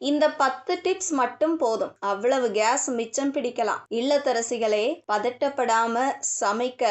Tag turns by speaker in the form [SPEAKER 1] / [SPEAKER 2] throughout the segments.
[SPEAKER 1] இந்த 10 டிப்ஸ் மட்டும் போதும், அவ்வளவு கேஸ் மிச்சம் பிடிக்கலாம். இல்லத்தரசிகளே, பதட்டப்படாம சமைக்க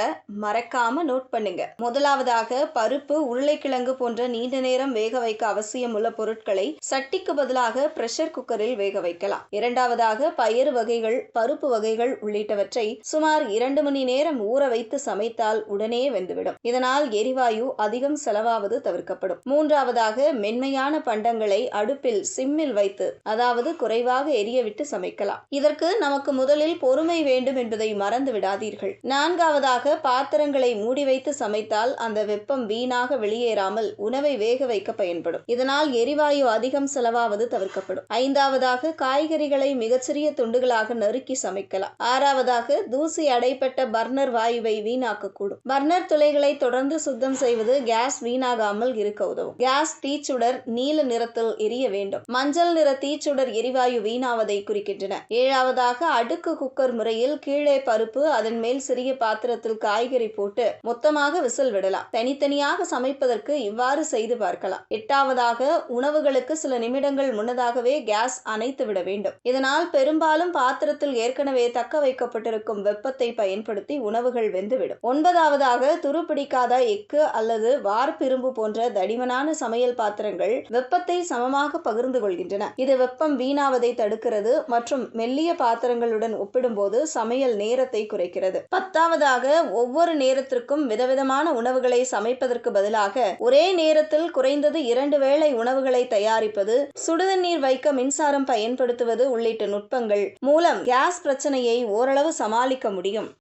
[SPEAKER 1] மறக்காம நோட் பண்ணுங்க. முதலாவதாக, பருப்பு, உருளைக்கிழங்கு போன்ற நீண்ட நேரம் வேக வைக்க அவசியமுள்ள பொருட்களை சட்டிக்கு பதிலாக பிரஷர் குக்கரில் வேக வைக்கலாம். இரண்டாவதாக, பயறு வகைகள், பருப்பு வகைகள் உள்ளிட்டவற்றை சுமார் 2 மணி நேரம் ஊற வைத்து சமைத்தால் உடனே வெந்துவிடும். இதனால் எரிவாயு அதிகம் செலவாவது தவிர்க்கப்படும். மூன்றாவதாக, மென்மையான பண்டங்களை அடுப்பில் சிம்மில் வைத்து, அதாவது குறைவாக எரிய விட்டு சமைக்கலாம். இதற்கு நமக்கு முதலில் பொறுமை வேண்டும் என்பதை மறந்து விடாதீர்கள். நான்காவதாக, பாத்திரங்களை மூடி வைத்து சமைத்தால் அந்த வெப்பம் வீணாக வெளியேறாமல் உணவை வேக வைக்க பயன்படும். இதனால் எரிவாயு அதிகம் செலவாவது தவிர்க்கப்படும். ஐந்தாவதாக, காய்கறிகளை மிகச்சிறிய துண்டுகளாக நறுக்கி சமைக்கலாம். ஆறாவதாக, தூசி அடைப்பட்ட பர்னர் வாயுவை வீணாக்கக்கூடும். பர்னர் துளைகளை தொடர்ந்து சுத்தம் செய்வது கேஸ் வீணாகாமல் இருக்க உதவும். கேஸ் தீச்சுடர் நீல நிறத்தில் எரிய வேண்டும். மஞ்சள் நிற தீச்சுடர் எரிவாயு வீணாவதை குறிக்கின்றன. ஏழாவதாக, அடுக்கு குக்கர் முறையில் கீழே பருப்பு, அதன் மேல் சிறிய பாத்திரத்தில் காய்கறி போட்டு மொத்தமாக விசில் விடலாம். தனித்தனியாக சமைப்பதற்கு இவ்வாறு செய்து பார்க்கலாம். எட்டாவதாக, உணவுகளுக்கு சில நிமிடங்கள் முன்னதாகவே கேஸ் அணைத்து விட வேண்டும். இதனால் பெரும்பாலும் பாத்திரத்தில் ஏற்கனவே தக்க வைக்கப்பட்டிருக்கும் வெப்பத்தை பயன்படுத்தி உணவுகள் வெந்துவிடும். ஒன்பதாவதாக, துருப்பிடிக்காத எக்கு அல்லது வார்ப்பிரும்பு போன்ற தடிமனான சமையல் பாத்திரங்கள் வெப்பத்தை சமமாக பகிர்ந்து கொள்கின்றன. இது வெப்பம் வீணாவதை தடுக்கிறது மற்றும் மெல்லிய பாத்திரங்களுடன் ஒப்பிடும்போது சமையல் நேரத்தை குறைக்கிறது. பத்தாவதாக, ஒவ்வொரு நேரத்திற்கும் விதவிதமான உணவுகளை சமைப்பதற்கு பதிலாக ஒரே நேரத்தில் குறைந்தது 2 வேளை உணவுகளை தயாரிப்பது, சுடுதண்ணீர் வைக்க மின்சாரம் பயன்படுத்துவது உள்ளிட்ட நுட்பங்கள் மூலம் கேஸ் பிரச்சனையை ஓரளவு சமாளிக்க முடியும்.